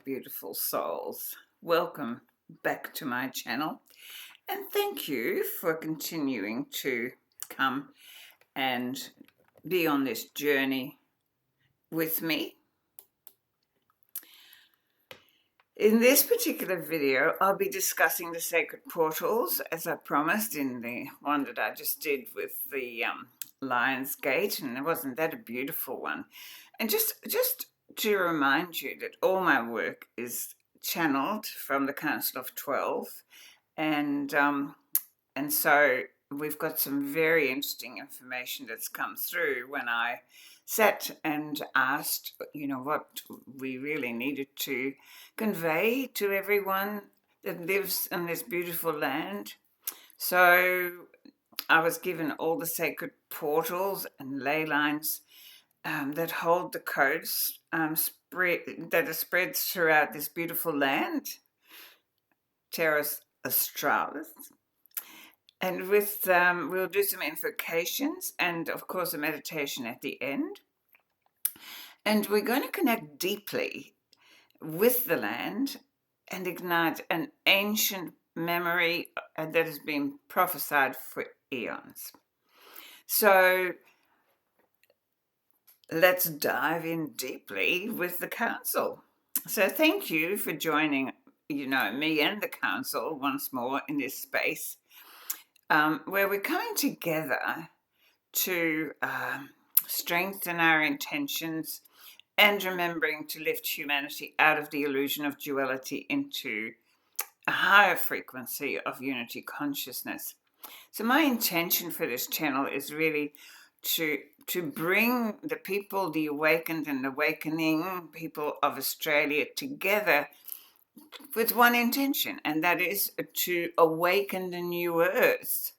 Beautiful souls. Welcome back to my channel, and thank you for continuing to come and be on this journey with me. In this particular video, I'll be discussing the sacred portals, as I promised in the one that I just did with the Lion's Gate, and wasn't that a beautiful one? And just to remind you that all my work is channeled from the Council of 12, and so we've got some very interesting information that's come through when I sat and asked, what we really needed to convey to everyone that lives on this beautiful land. So I was given all the sacred portals and ley lines that hold the codes that are spread throughout this beautiful land, Terra Australis. And with we'll do some invocations and, of course, a meditation at the end. And we're going to connect deeply with the land and ignite an ancient memory that has been prophesied for eons. So let's dive in deeply with the council. So thank you for joining, me and the council once more in this space, where we're coming together to strengthen our intentions and remembering to lift humanity out of the illusion of duality into a higher frequency of unity consciousness. So my intention for this channel is really to bring the people, the awakened and awakening people of Australia together with one intention, and that is to awaken the new earth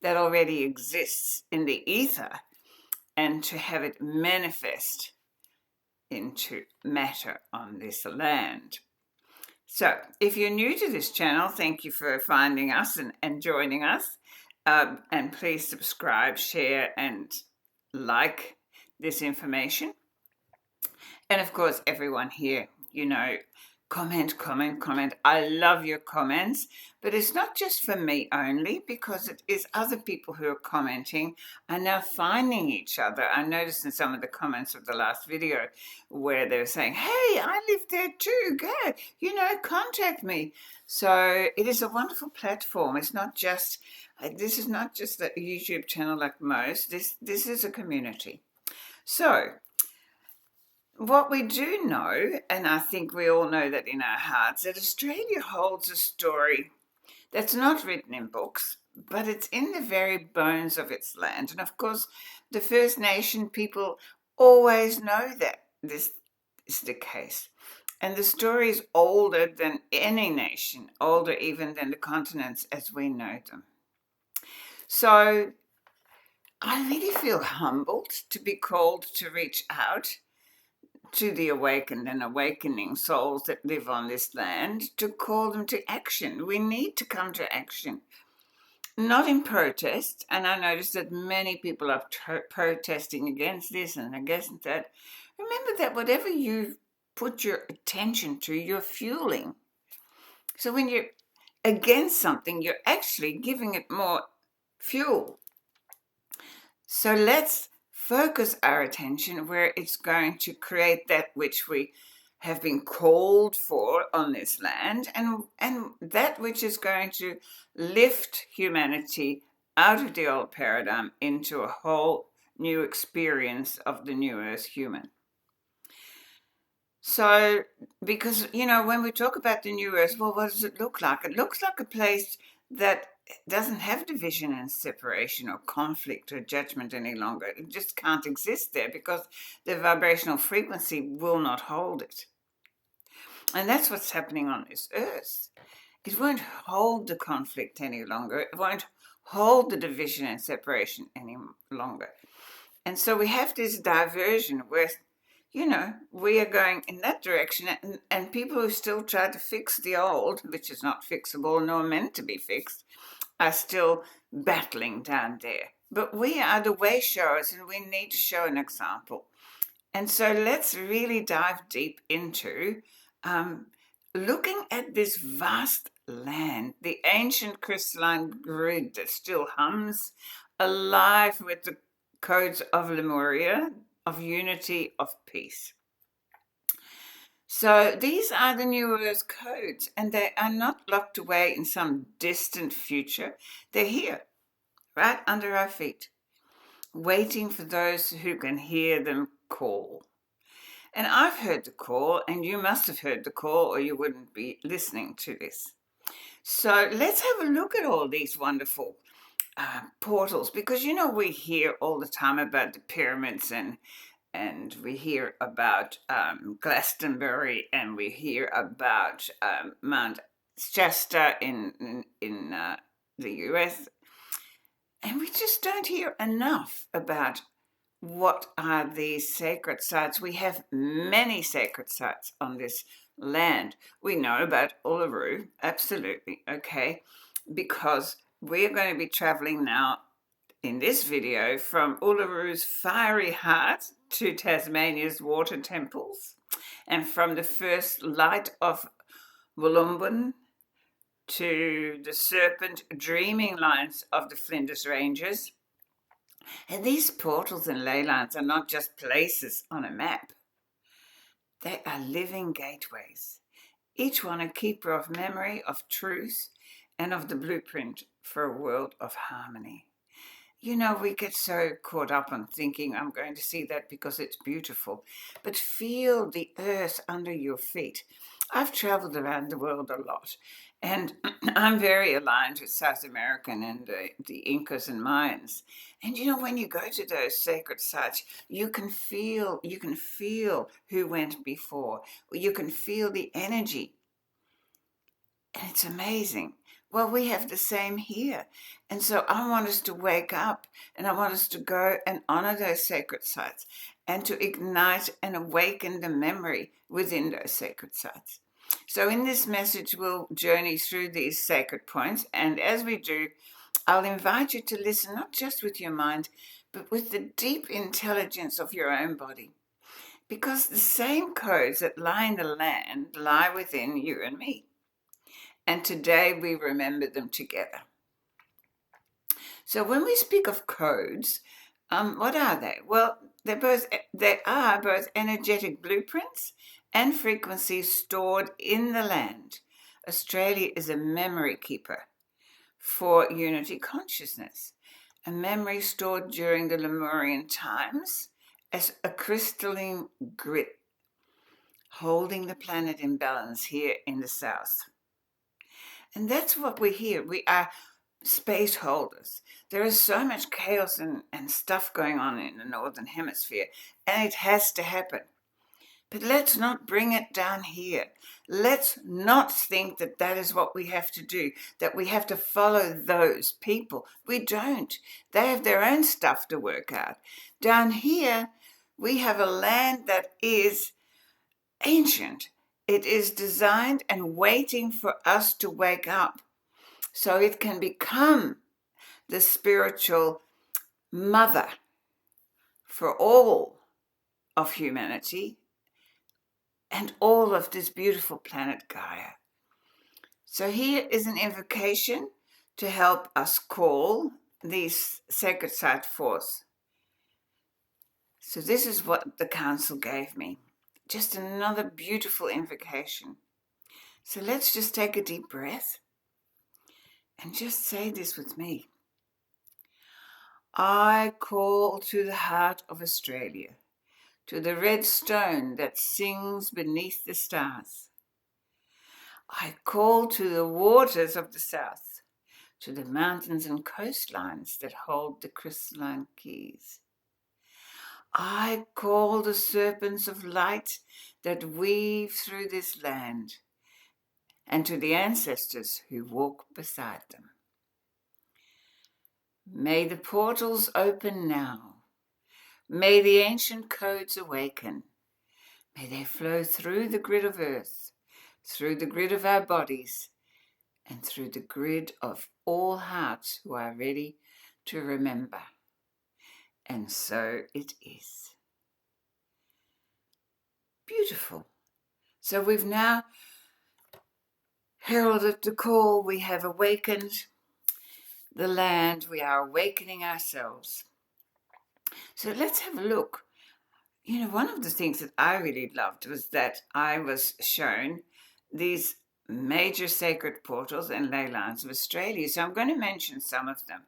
that already exists in the ether and to have it manifest into matter on this land. So if you're new to this channel, thank you for finding us and joining us. And please subscribe, share, and like this information. And of course, everyone here, comment. I love your comments, but it's not just for me only, because it is other people who are commenting are now finding each other. I noticed in some of the comments of the last video where they were saying, hey, I live there too, go, contact me. So it is a wonderful platform. It's not just, this is not just a YouTube channel like most. This is a community. So what we do know, and I think we all know that in our hearts, that Australia holds a story that's not written in books, but it's in the very bones of its land. And of course, the First Nation people always know that this is the case. And the story is older than any nation, older even than the continents as we know them. So I really feel humbled to be called to reach out to the awakened and awakening souls that live on this land, to call them to action. We need to come to action, not in protest. And I notice that many people are protesting against this and against that. Remember that whatever you put your attention to, you're fueling. So when you're against something, you're actually giving it more fuel. So let's focus our attention where it's going to create that which we have been called for on this land, and that which is going to lift humanity out of the old paradigm into a whole new experience of the new earth human. So, because, when we talk about the new earth, well, what does it look like? It looks like a place that doesn't have division and separation or conflict or judgment any longer. It just can't exist there because the vibrational frequency will not hold it. And that's what's happening on this earth. It won't hold the conflict any longer. It won't hold the division and separation any longer. And so we have this diversion where, we are going in that direction, and people who still try to fix the old, which is not fixable nor meant to be fixed, are still battling down there. But we are the way showers, and we need to show an example. And so let's really dive deep into um, looking at this vast land, the ancient crystalline grid that still hums, alive with the codes of Lemuria, of unity, of peace. So these are the New Earth codes, and they are not locked away in some distant future. They're here, right under our feet, waiting for those who can hear them call. And I've heard the call, and you must have heard the call, or you wouldn't be listening to this. So let's have a look at all these wonderful portals, because we hear all the time about the pyramids, and we hear about Glastonbury, and we hear about Mount Shasta in the US, and we just don't hear enough about what are these sacred sites. We have many sacred sites on this land. We know about Uluru, absolutely, okay, because we're going to be traveling now in this video from Uluru's fiery heart to Tasmania's water temples, and from the first light of Wollumboon to the serpent dreaming lines of the Flinders Ranges. And these portals and ley lines are not just places on a map. They are living gateways, each one a keeper of memory, of truth, and of the blueprint for a world of harmony. We get so caught up on thinking, I'm going to see that because it's beautiful. But feel the earth under your feet. I've traveled around the world a lot, and I'm very aligned with South American and the Incas and Mayans. And when you go to those sacred sites, you can feel who went before. You can feel the energy. And it's amazing. Well, we have the same here. And so I want us to wake up, and I want us to go and honor those sacred sites and to ignite and awaken the memory within those sacred sites. So in this message, we'll journey through these sacred points. And as we do, I'll invite you to listen not just with your mind, but with the deep intelligence of your own body. Because the same codes that lie in the land lie within you and me. And today we remember them together. So when we speak of codes, what are they? Well, they are both energetic blueprints and frequencies stored in the land. Australia is a memory keeper for unity consciousness, a memory stored during the Lemurian times as a crystalline grid, holding the planet in balance here in the south. And that's what we hear. We are space holders. There is so much chaos and stuff going on in the Northern Hemisphere, and it has to happen. But let's not bring it down here. Let's not think that that is what we have to do, that we have to follow those people. We don't. They have their own stuff to work out. Down here, we have a land that is ancient. It is designed and waiting for us to wake up so it can become the spiritual mother for all of humanity and all of this beautiful planet Gaia. So here is an invocation to help us call these sacred site forth. So this is what the council gave me. Just another beautiful invocation. So let's just take a deep breath and just say this with me. I call to the heart of Australia, to the red stone that sings beneath the stars. I call to the waters of the south, to the mountains and coastlines that hold the crystalline keys. I call the serpents of light that weave through this land, and to the ancestors who walk beside them. May the portals open now. May the ancient codes awaken. May they flow through the grid of earth, through the grid of our bodies, and through the grid of all hearts who are ready to remember. And so it is. Beautiful. So we've now heralded the call. We have awakened the land. We are awakening ourselves. So let's have a look. You know, one of the things that I really loved was that I was shown these major sacred portals and ley lines of Australia. So I'm going to mention some of them.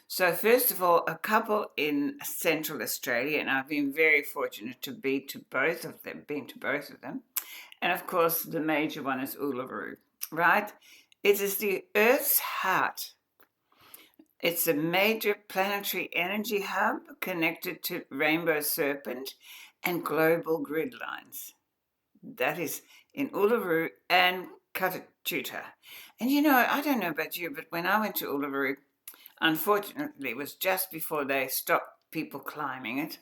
So first of all, a couple in Central Australia, and I've been very fortunate to be to both of them, And of course, the major one is Uluru, right? It is the Earth's heart. It's a major planetary energy hub connected to Rainbow Serpent and global grid lines. That is in Uluru and Katachuta. And you know, I don't know about you, but when I went to Uluru, unfortunately, it was just before they stopped people climbing it.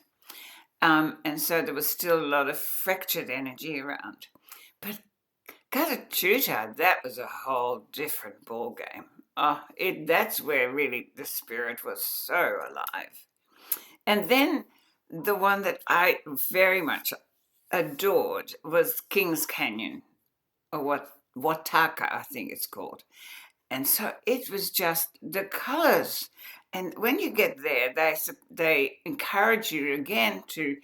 And so there was still a lot of fractured energy around. But Katachuta, that was a whole different ball game. That's where really the spirit was so alive. And then the one that I very much adored was Kings Canyon, or Wataka, I think it's called. And so it was just the colors. And when you get there, they encourage you again to,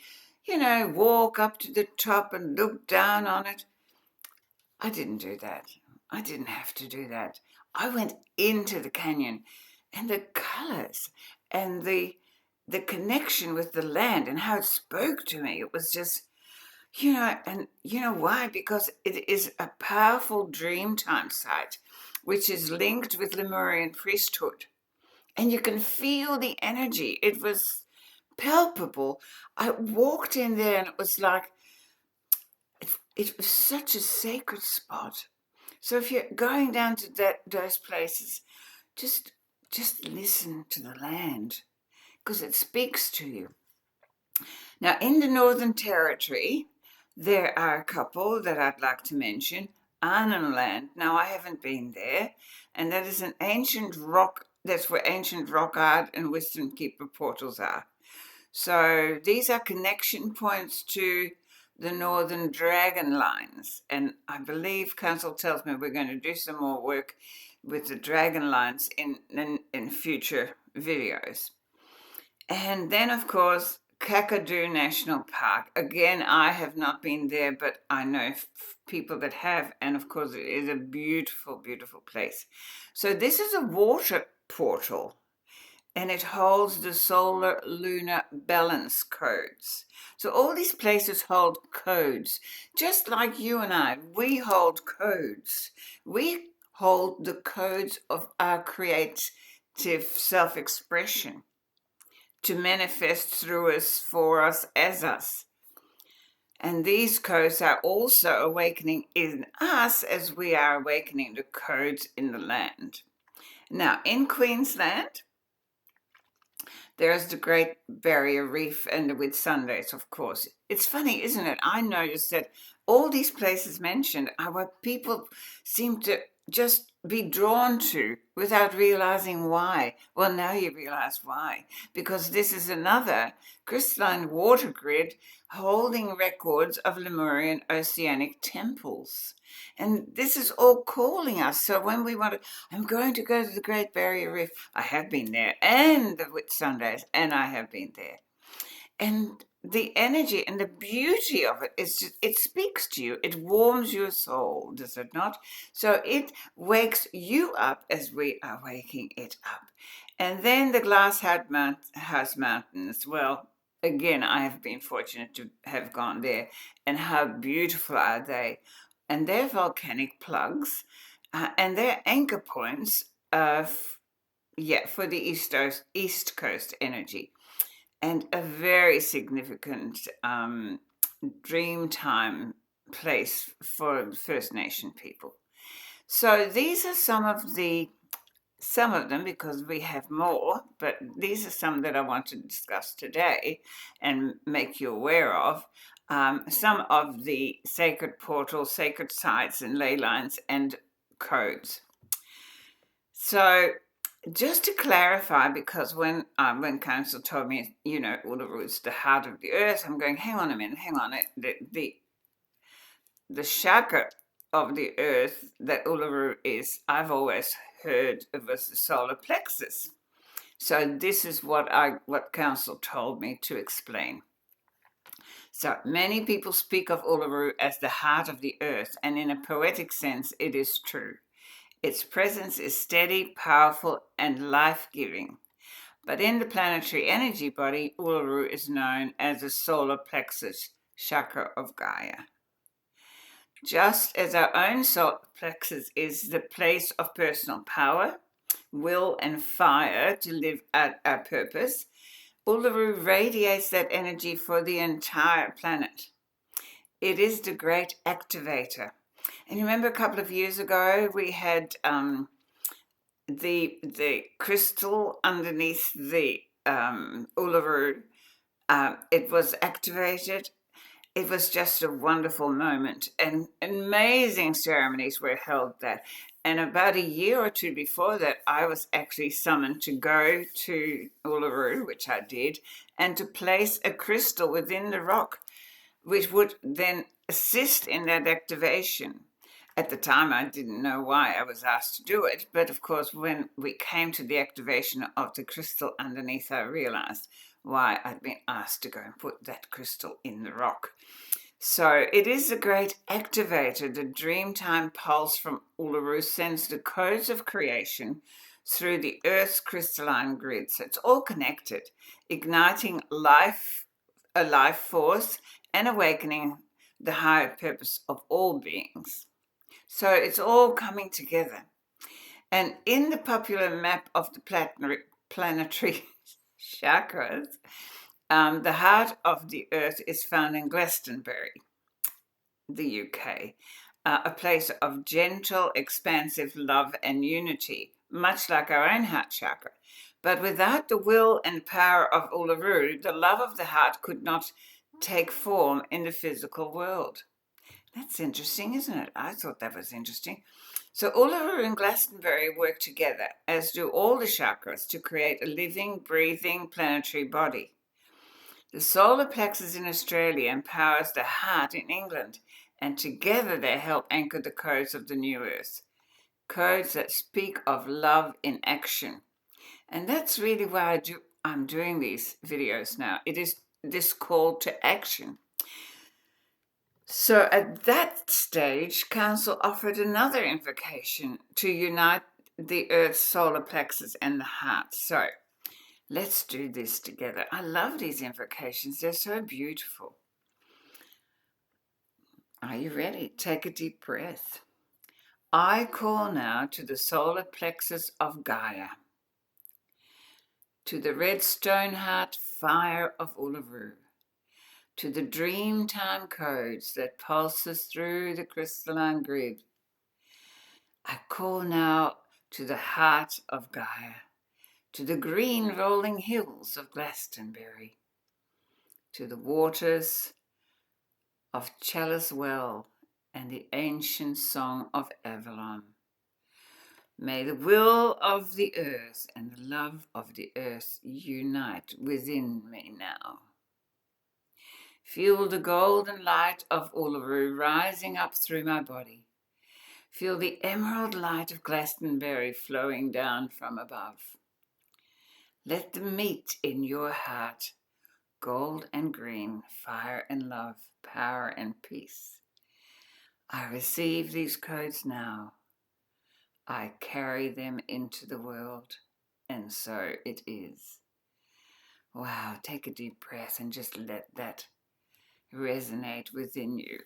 walk up to the top and look down on it. I didn't do that. I didn't have to do that. I went into the canyon, and the colors and the connection with the land and how it spoke to me. It was just, and you know why? Because it is a powerful dreamtime site, which is linked with Lemurian priesthood. And you can feel the energy. It was palpable. I walked in there and it was like, it was such a sacred spot. So if you're going down to those places, just listen to the land because it speaks to you. Now, in the Northern Territory, there are a couple that I'd like to mention. Arnhem Land. Now, I haven't been there, and that is an ancient rock. That's where ancient rock art and Wisdom Keeper portals are. So these are connection points to the Northern Dragon Lines, and I believe Council tells me we're going to do some more work with the Dragon Lines in future videos. And then, of course, Kakadu National Park. Again, I have not been there, but I know people that have, and of course, it is a beautiful, beautiful place. So this is a water portal, and it holds the solar lunar balance codes. So all these places hold codes, just like you and I. We hold codes. We hold the codes of our creative self-expression to manifest through us, for us, as us. And these codes are also awakening in us as we are awakening the codes in the land. Now, in Queensland, there's the Great Barrier Reef and the Whitsundays, of course. It's funny, isn't it? I noticed that all these places mentioned are what people seem to just be drawn to without realizing why. Well, now you realize why. Because this is another crystalline water grid holding records of Lemurian oceanic temples. And this is all calling us. So when we want to, I'm going to go to the Great Barrier Reef. I have been there, and the Whitsundays, and I have been there. And the energy and the beauty of it is just, it speaks to you. It warms your soul, does it not? So it wakes you up as we are waking it up. And then the Glasshouse Mountains. Well, again, I have been fortunate to have gone there. And how beautiful are they? And they're volcanic plugs, and they're anchor points for the East Coast energy, and a very significant dreamtime place for First Nation people. So these are some of them, because we have more, but these are some that I want to discuss today and make you aware of. Some of the sacred portals, sacred sites, and ley lines and codes. So, just to clarify, because when Council told me, Uluru is the heart of the earth, I'm going, hang on a minute, hang on. the chakra of the earth that Uluru is, I've always heard it was the solar plexus. So this is what Council told me to explain. So many people speak of Uluru as the heart of the earth, and in a poetic sense, it is true. Its presence is steady, powerful, and life-giving. But in the planetary energy body, Uluru is known as the solar plexus chakra of Gaia. Just as our own solar plexus is the place of personal power, will, and fire to live out our purpose, Uluru radiates that energy for the entire planet. It is the great activator. And you remember a couple of years ago we had the crystal underneath the Uluru. It was activated. It was just a wonderful moment, and amazing ceremonies were held there. And about a year or two before that, I was actually summoned to go to Uluru, which I did, and to place a crystal within the rock, which would then assist in that activation. At the time, I didn't know why I was asked to do it, but of course, when we came to the activation of the crystal underneath, I realized why I'd been asked to go and put that crystal in the rock. So it is a great activator. The Dreamtime pulse from Uluru sends the codes of creation through the Earth's crystalline grid. So it's all connected, igniting life, a life force, and awakening the higher purpose of all beings. So it's all coming together. And in the popular map of the planetary chakras, the heart of the earth is found in Glastonbury, the UK, a place of gentle, expansive love and unity, much like our own heart chakra. But without the will and power of Uluru, the love of the heart could not take form in the physical world. That's interesting, isn't it? I thought that was interesting. So Uluru and Glastonbury work together, as do all the chakras, to create a living, breathing planetary body. The solar plexus in Australia empowers the heart in England, and together they help anchor the codes of the new earth, codes that speak of love in action. And that's really why I'm doing these videos now. It is this call to action. So at that stage, Council offered another invocation to unite the Earth's solar plexus and the heart. So let's do this together. I love these invocations. They're so beautiful. Are you ready? Take a deep breath. I call now to the solar plexus of Gaia, to the red stone heart fire of Uluru, to the dreamtime codes that pulses through the crystalline grid. I call now to the heart of Gaia, to the green rolling hills of Glastonbury, to the waters of Chalice Well and the ancient song of Avalon. May the will of the earth and the love of the earth unite within me now. Feel the golden light of Uluru rising up through my body. Feel the emerald light of Glastonbury flowing down from above. Let them meet in your heart, gold and green, fire and love, power and peace. I receive these codes now. I carry them into the world, and so it is. Wow, take a deep breath and just let that resonate within you.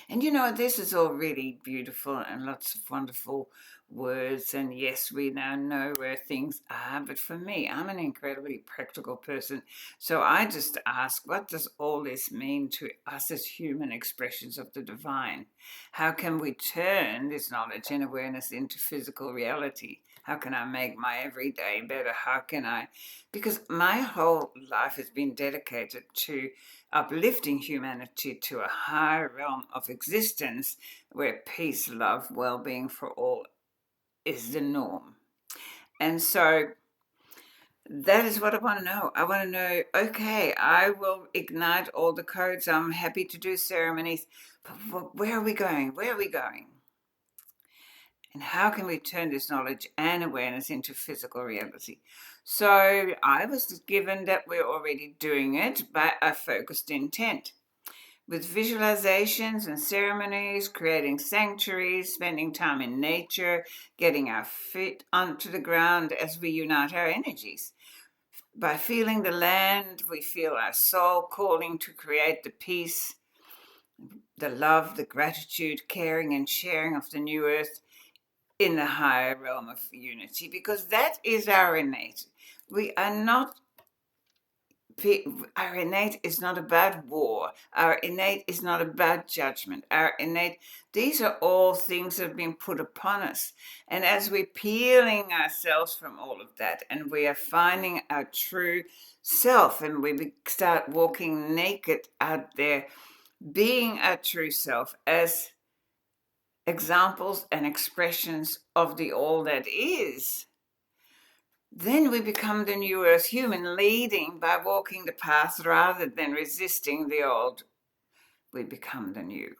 And you know, this is all really beautiful and lots of wonderful words. And yes, we now know where things are. But for me, I'm an incredibly practical person. So I just ask, what does all this mean to us as human expressions of the divine? How can we turn this knowledge and awareness into physical reality? How can I make my everyday better? How can I? Because my whole life has been dedicated to uplifting humanity to a higher realm of existence where peace, love, well-being for all is the norm. And so That is what I want to know. I want to know, okay, I will ignite all the codes. I'm happy to do ceremonies, but where are we going? Where are we going? And how can we turn this knowledge and awareness into physical reality? So I was given that we're already doing it by a focused intent with visualizations and ceremonies, creating sanctuaries, spending time in nature, getting our feet onto the ground as we unite our energies. By feeling the land, we feel our soul calling to create the peace, the love, the gratitude, caring, and sharing of the new earth in the higher realm of unity, because that is our innate. We are not, our innate is not about war. Our innate is not about judgment. Our innate, these are all things that have been put upon us. And as we're peeling ourselves from all of that and we are finding our true self and we start walking naked out there, being our true self as examples and expressions of the all that is, then we become the new earth human, leading by walking the path rather than resisting the old. We become the new.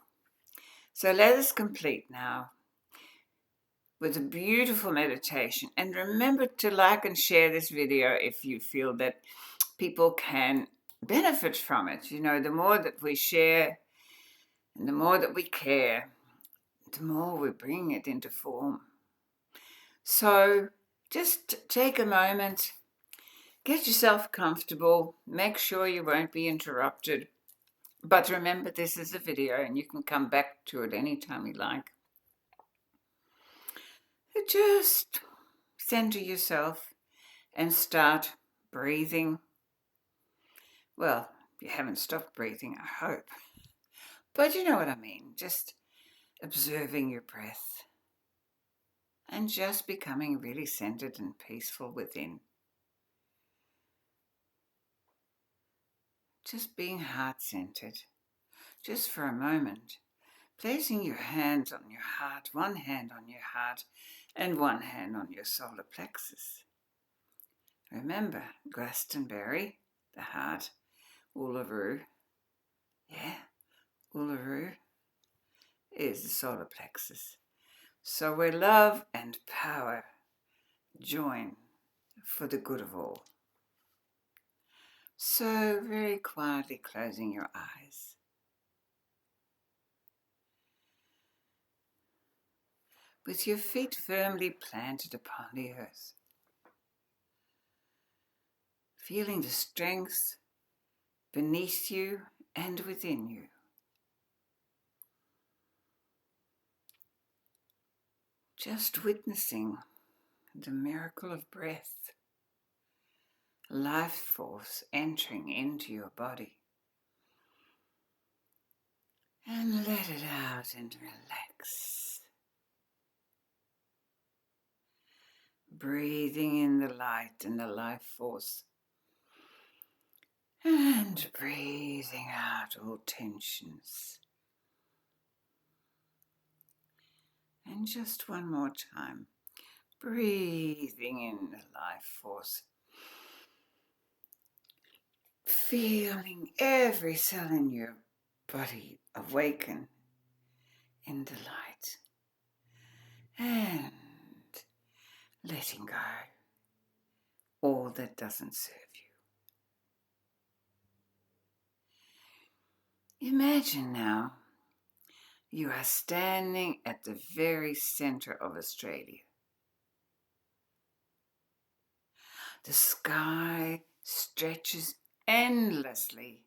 So let us complete now with a beautiful meditation. And remember to like and share this video if you feel that people can benefit from it. You know, the more that we share and the more that we care, the more we bring it into form. So just take a moment, get yourself comfortable, make sure you won't be interrupted. But remember, this is a video and you can come back to it anytime you like. Just center yourself and start breathing. Well, you haven't stopped breathing, I hope. But you know what I mean. Just observing your breath and just becoming really centered and peaceful within. Just being heart-centered, just for a moment, placing your hands on your heart, one hand on your heart and one hand on your solar plexus. Remember, Glastonbury, the heart, Uluru, Uluru is the solar plexus. So where love and power join for the good of all. So very quietly closing your eyes. With your feet firmly planted upon the earth. Feeling the strength beneath you and within you. Just witnessing the miracle of breath, life force entering into your body. And let it out and relax. Breathing in the light and the life force. And breathing out all tensions. And just one more time. Breathing in the life force. Feeling every cell in your body awaken in the light. And letting go all that doesn't serve you. Imagine now you are standing at the very center of Australia. The sky stretches endlessly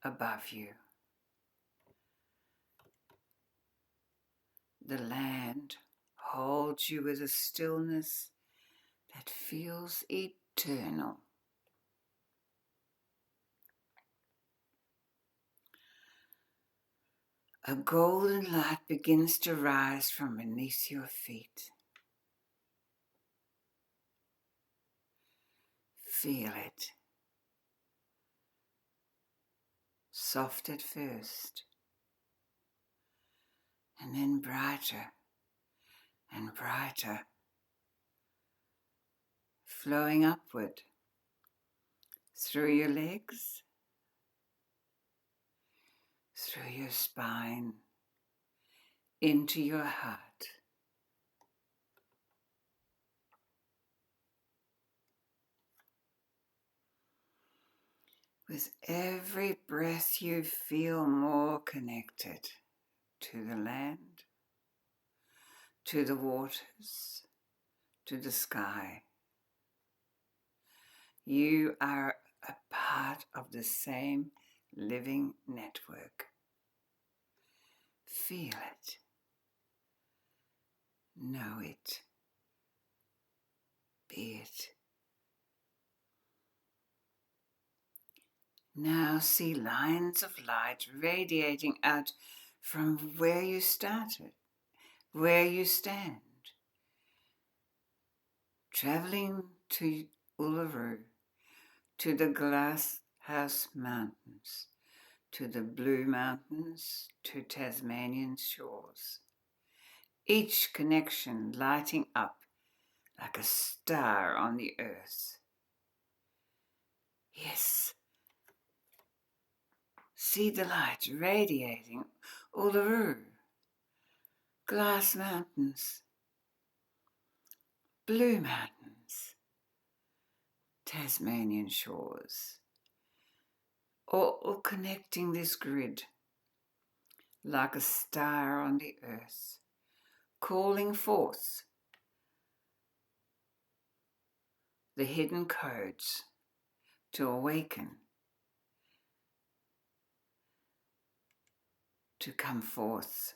above you. The land holds you with a stillness that feels eternal. A golden light begins to rise from beneath your feet. Feel it. Soft at first, and then brighter and brighter, flowing upward through your legs, through your spine, into your heart. With every breath you feel more connected to the land, to the waters, to the sky. You are a part of the same living network. Feel it. Know it. Be it. Now see lines of light radiating out from where you started, where you stand, traveling to Uluru, to the Glass House Mountains, to the Blue Mountains, to Tasmanian shores. Each connection lighting up like a star on the earth. Yes. See the light radiating Uluru, Glass Mountains, Blue Mountains, Tasmanian shores, all connecting this grid like a star on the earth, calling forth the hidden codes to awaken, to come forth,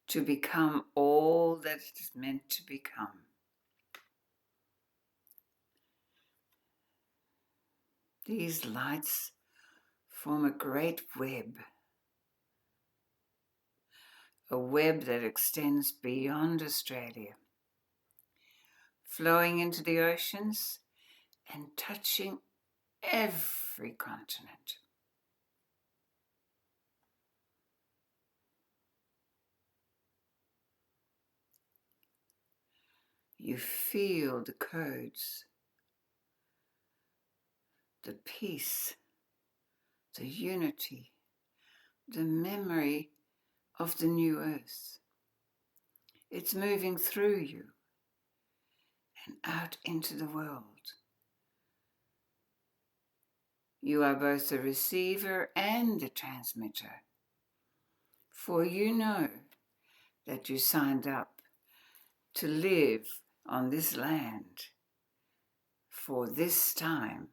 to become all that it is meant to become. These lights form a great web, a web that extends beyond Australia, flowing into the oceans and touching every continent. You feel the codes, the peace, the unity, the memory of the new earth. It's moving through you and out into the world. You are both the receiver and the transmitter, for you know that you signed up to live on this land for this time,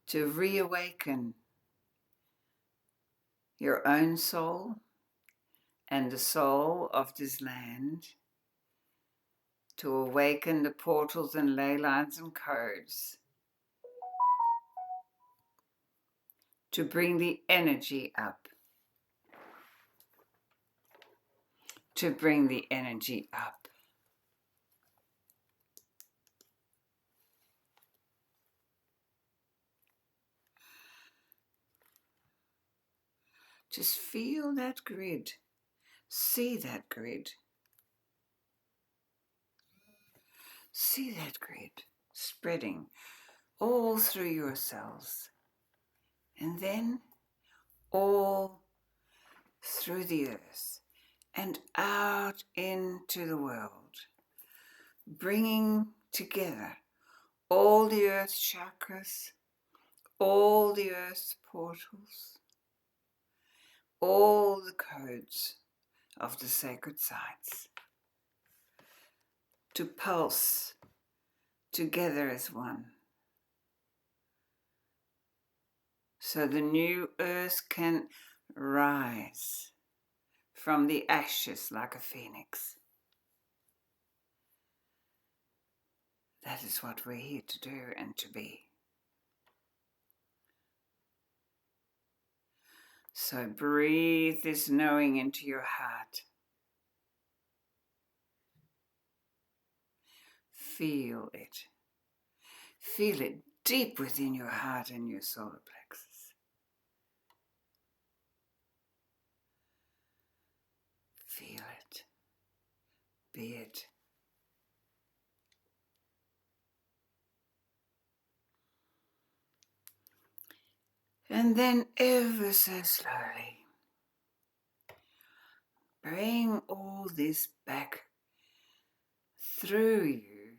to reawaken your own soul and the soul of this land, to awaken the portals and ley lines and codes, to bring the energy up, to bring the energy up. Just feel that grid, see that grid, see that grid spreading all through your cells, and then all through the earth and out into the world, bringing together all the earth chakras, all the earth portals, all the codes of the sacred sites, to pulse together as one, so the new earth can rise from the ashes like a phoenix. That is what we're here to do and to be. So breathe this knowing into your heart. Feel it. Feel it deep within your heart and your solar plexus. Feel it. be it. And then ever so slowly, bring all this back through you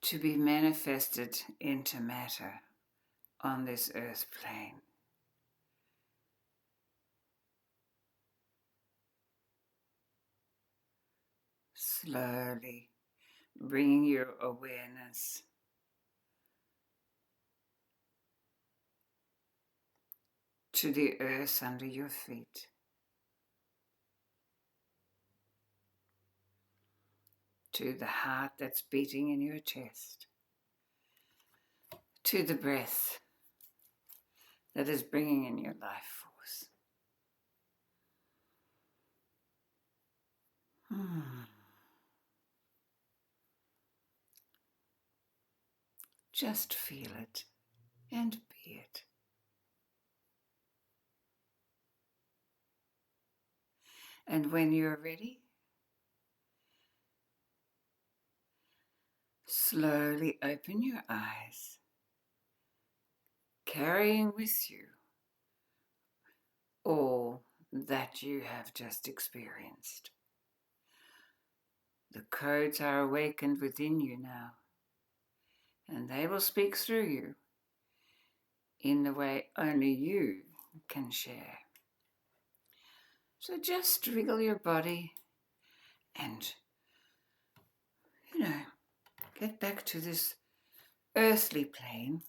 to be manifested into matter on this earth plane. Slowly bringing your awareness to the earth under your feet, to the heart that's beating in your chest, to the breath that is bringing in your life force. Just feel it and be it. And when you're ready, slowly open your eyes, carrying with you all that you have just experienced. The codes are awakened within you now, and they will speak through you in the way only you can share. So just wriggle your body and, get back to this earthly plane.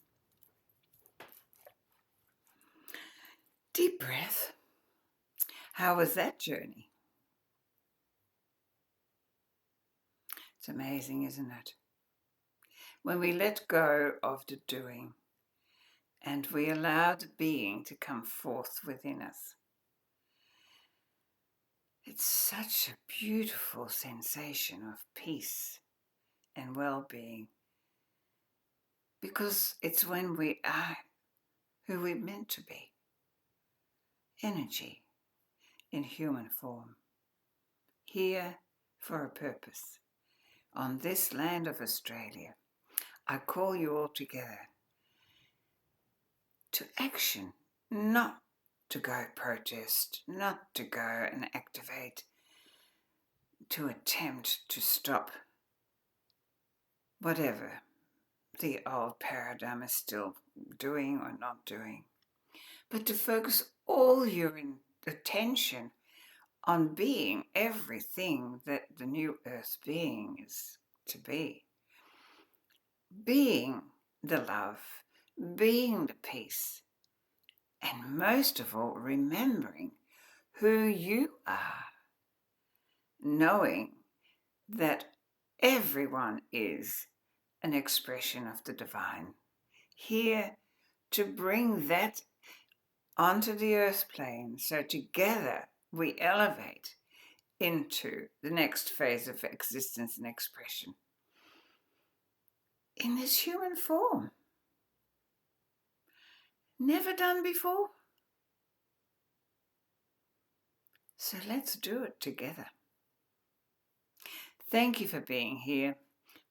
Deep breath. How was that journey? It's amazing, isn't it? When we let go of the doing and we allow the being to come forth within us, it's such a beautiful sensation of peace and well-being, because it's when we are who we're meant to be. Energy in human form, here for a purpose. On this land of Australia, I call you all together to action, not to go protest, not to go and activate, to attempt to stop whatever the old paradigm is still doing or not doing, but to focus all your attention on being everything that the new earth being is to be. Being the love, being the peace, and most of all, remembering who you are, knowing that everyone is an expression of the divine, here to bring that onto the earth plane, so together we elevate into the next phase of existence and expression in this human form. Never done before. So let's do it together. Thank you for being here.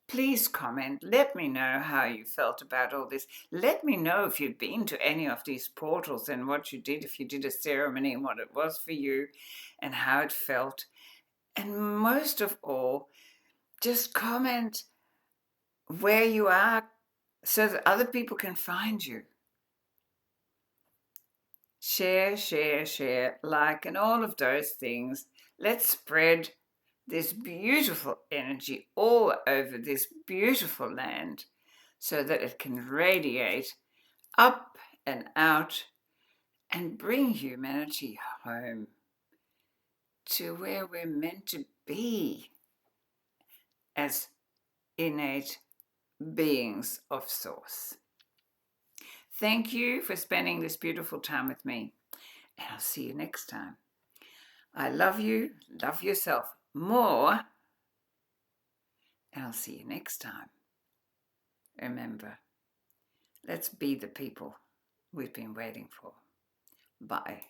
Please comment. Let me know how you felt about all this. Let me know if you've been to any of these portals and what you did, if you did a ceremony and what it was for you and how it felt. And most of all, just comment where you are so that other people can find you. Share, share, share, like, and all of those things. Let's spread this beautiful energy all over this beautiful land so that it can radiate up and out and bring humanity home to where we're meant to be as innate beings of source. Thank you for spending this beautiful time with me, and I'll see you next time. I love you, love yourself more, and I'll see you next time. Remember, let's be the people we've been waiting for. Bye.